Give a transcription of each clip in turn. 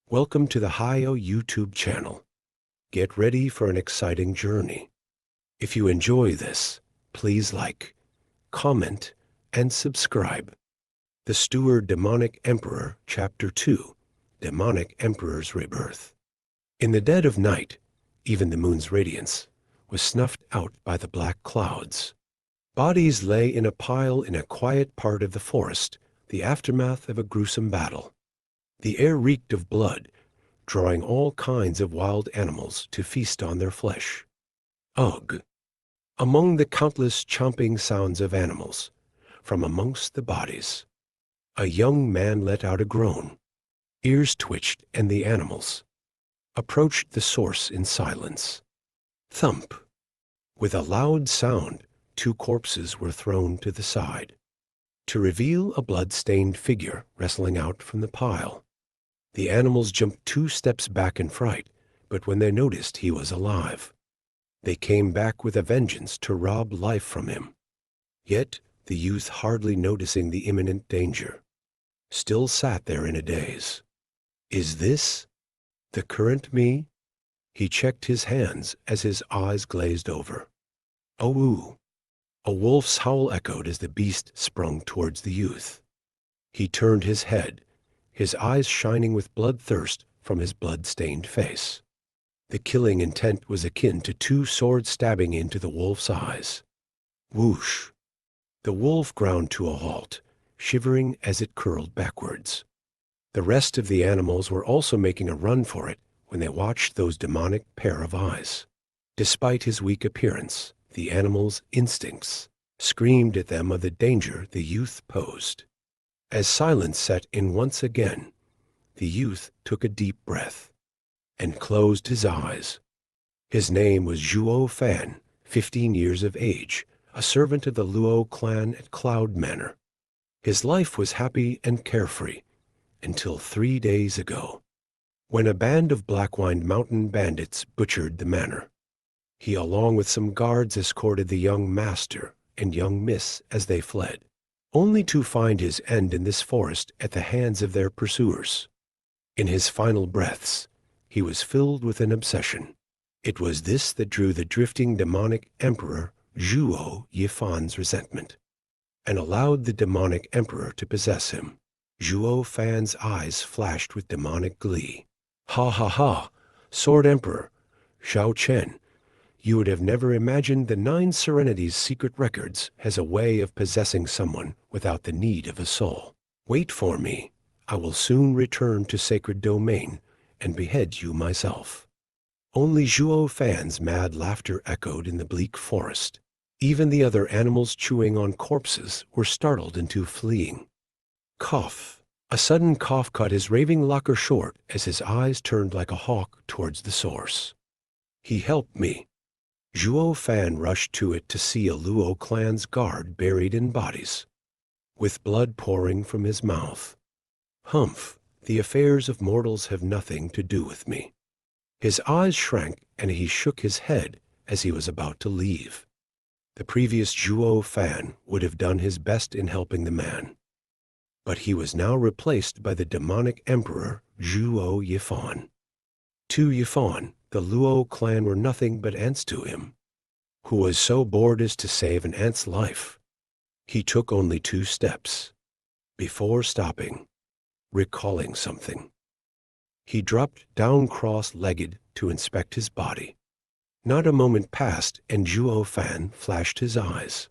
Welcome to the Hi-O YouTube channel. Get ready for an exciting journey. If you enjoy this, please like, comment, and subscribe. The Steward Demonic Emperor, Chapter 2, Demonic Emperor's Rebirth. In the dead of night, even the moon's radiance was snuffed out by the black clouds. Bodies lay in a pile in a quiet part of the forest, the aftermath of a gruesome battle. The air reeked of blood, drawing all kinds of wild animals to feast on their flesh. Ugh! Among the countless chomping sounds of animals, from amongst the bodies, a young man let out a groan. Ears twitched, and the animals approached the source in silence. Thump! With a loud sound, two corpses were thrown to the side, to reveal a blood-stained figure wrestling out from the pile. The animals jumped 2 steps back in fright, but when they noticed he was alive, they came back with a vengeance to rob life from him. Yet the youth, hardly noticing the imminent danger, still sat there in a daze. Is this the current me? He checked his hands as his eyes glazed over. Oh! A wolf's howl echoed as the beast sprung towards the youth. He turned his head, his eyes shining with bloodthirst from his blood-stained face. The killing intent was akin to 2 swords stabbing into the wolf's eyes. Whoosh! The wolf ground to a halt, shivering as it curled backwards. The rest of the animals were also making a run for it when they watched those demonic pair of eyes. Despite his weak appearance, the animals' instincts screamed at them of the danger the youth posed. As silence set in once again, the youth took a deep breath and closed his eyes. His name was Zhuo Fan, 15 years of age, a servant of the Luo clan at Cloud Manor. His life was happy and carefree until 3 days ago, when a band of Blackwine Mountain bandits butchered the manor. He, along with some guards, escorted the young master and young miss as they fled, only to find his end in this forest at the hands of their pursuers. In his final breaths, he was filled with an obsession. It was this that drew the drifting demonic emperor Zhuo Yifan's resentment, and allowed the demonic emperor to possess him. Zhuo Fan's eyes flashed with demonic glee. Ha ha ha! Sword Emperor, Shao Chen, you would have never imagined the 9 Serenities' secret records has a way of possessing someone without the need of a soul. Wait for me. I will soon return to Sacred Domain and behead you myself. Only Zhuo Fan's mad laughter echoed in the bleak forest. Even the other animals chewing on corpses were startled into fleeing. Cough! A sudden cough cut his raving locker short as his eyes turned like a hawk towards the source. He helped me. Zhuo Fan rushed to it to see a Luo clan's guard buried in bodies, with blood pouring from his mouth. Humph! The affairs of mortals have nothing to do with me. His eyes shrank and he shook his head as he was about to leave. The previous Zhuo Fan would have done his best in helping the man, but he was now replaced by the demonic emperor Zhuo Yifan. To Yifan, the Luo clan were nothing but ants to him, who was so bored as to save an ant's life. He took only 2 steps before stopping, recalling something. He dropped down cross-legged to inspect his body. Not a moment passed and Zhuo Fan flashed his eyes,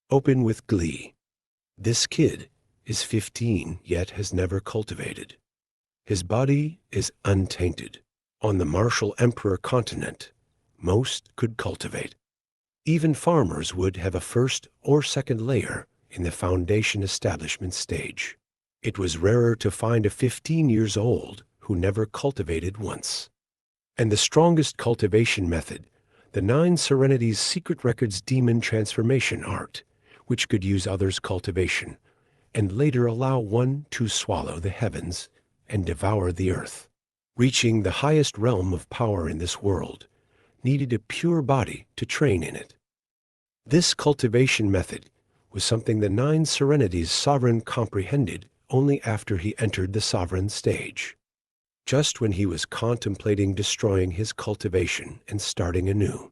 open with glee. This kid is 15 yet has never cultivated. His body is untainted. On the martial emperor continent, most could cultivate. Even farmers would have a first or second layer in the foundation establishment stage. It was rarer to find a 15 years old who never cultivated once. And the strongest cultivation method, the 9 Serenities' secret records demon transformation art, which could use others' cultivation, and later allow one to swallow the heavens and devour the earth. Reaching the highest realm of power in this world needed a pure body to train in it. This cultivation method was something the 9 Serenities' sovereign comprehended only after he entered the sovereign stage. just when he was contemplating destroying his cultivation and starting anew.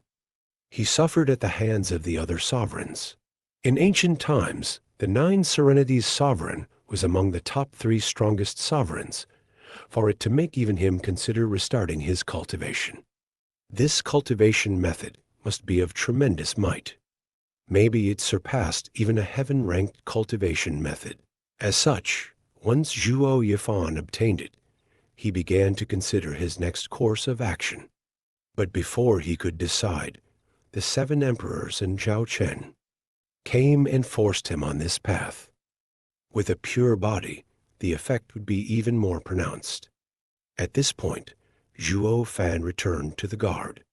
He suffered at the hands of the other sovereigns. In ancient times, the Nine Serenities sovereign was among the top 3 strongest sovereigns, for it to make even him consider restarting his cultivation. This cultivation method must be of tremendous might. Maybe it surpassed even a heaven-ranked cultivation method. As such, once Zhuo Yifan obtained it, he began to consider his next course of action. But before he could decide, the 7 emperors and Zhao Chen came and forced him on this path. With a pure body, the effect would be even more pronounced. At this point, Zhuo Fan returned to the guard.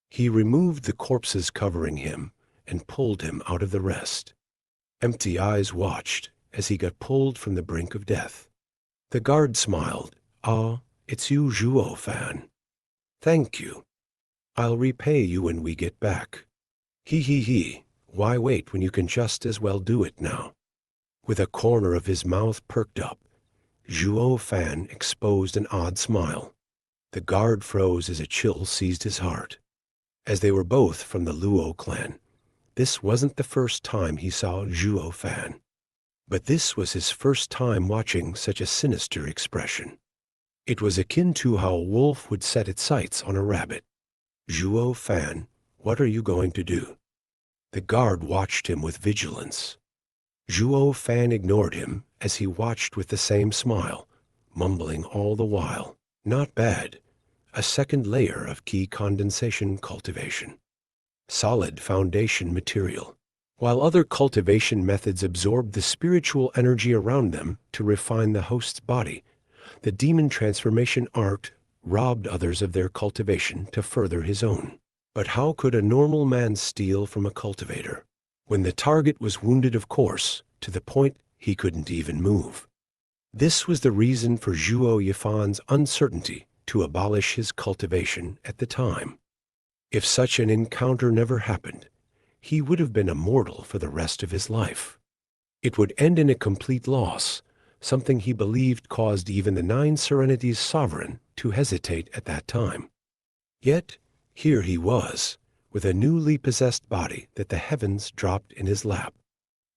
He removed the corpses covering him and pulled him out of the rest. Empty eyes watched as he got pulled from the brink of death. The guard smiled. "Ah, it's you, Zhuo Fan. Thank you. I'll repay you when we get back." He. Why wait when you can just as well do it now? With a corner of his mouth perked up, Zhuo Fan exposed an odd smile. The guard froze as a chill seized his heart. As they were both from the Luo clan, this wasn't the first time he saw Zhuo Fan. But this was his first time watching such a sinister expression. It was akin to how a wolf would set its sights on a rabbit. "Zhuo Fan, what are you going to do?" The guard watched him with vigilance. Zhuo Fan ignored him as he watched with the same smile, mumbling all the while. "Not bad. A second layer of key condensation cultivation. Solid foundation material." While other cultivation methods absorbed the spiritual energy around them to refine the host's body, the demon transformation art robbed others of their cultivation to further his own. But how could a normal man steal from a cultivator when the target was wounded, of course, to the point he couldn't even move? This was the reason for Zhuo Yifan's uncertainty to abolish his cultivation at the time. If such an encounter never happened, he would have been immortal for the rest of his life. It would end in a complete loss, something he believed caused even the Nine Serenities sovereign to hesitate at that time. Yet, here he was, with a newly possessed body that the heavens dropped in his lap.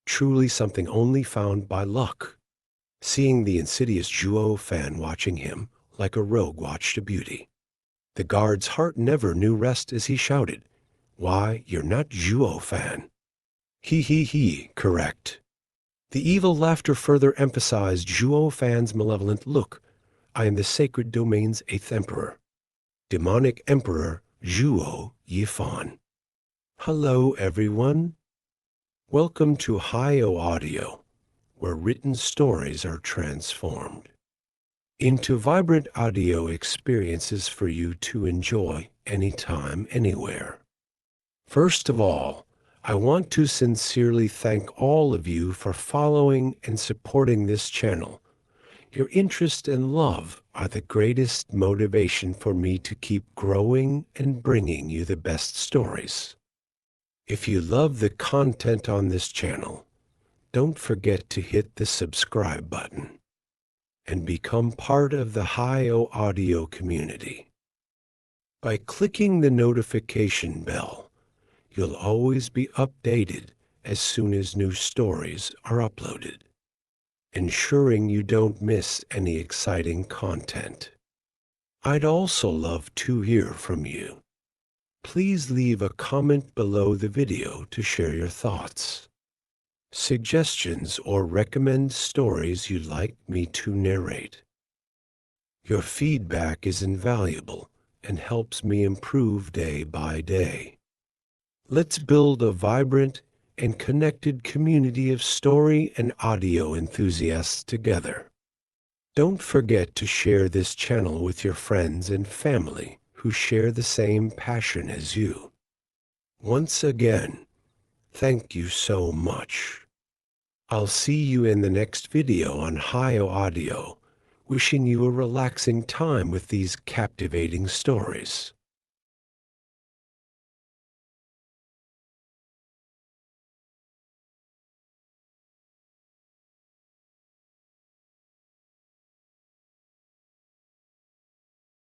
Truly something only found by luck. Seeing the insidious Zhuo Fan watching him like a rogue watched a beauty, the guard's heart never knew rest as he shouted, "Why, you're not Zhuo Fan." He, correct. The evil laughter further emphasized Zhuo Fan's malevolent look. "I am the sacred domain's 8th emperor, demonic emperor Zhuo Yifan." Hello, everyone. Welcome to Haio Audio, where written stories are transformed into vibrant audio experiences for you to enjoy anytime, anywhere. First of all, I want to sincerely thank all of you for following and supporting this channel. Your interest and love are the greatest motivation for me to keep growing and bringing you the best stories. If you love the content on this channel, don't forget to hit the subscribe button and become part of the Haio Audio community. By clicking the notification bell, you'll always be updated as soon as new stories are uploaded, ensuring you don't miss any exciting content. I'd also love to hear from you. Please leave a comment below the video to share your thoughts, suggestions, or recommend stories you'd like me to narrate. Your feedback is invaluable and helps me improve day by day. Let's build a vibrant and connected community of story and audio enthusiasts together. Don't forget to share this channel with your friends and family who share the same passion as you. Once again, thank you so much. I'll see you in the next video on Haio Audio, wishing you a relaxing time with these captivating stories.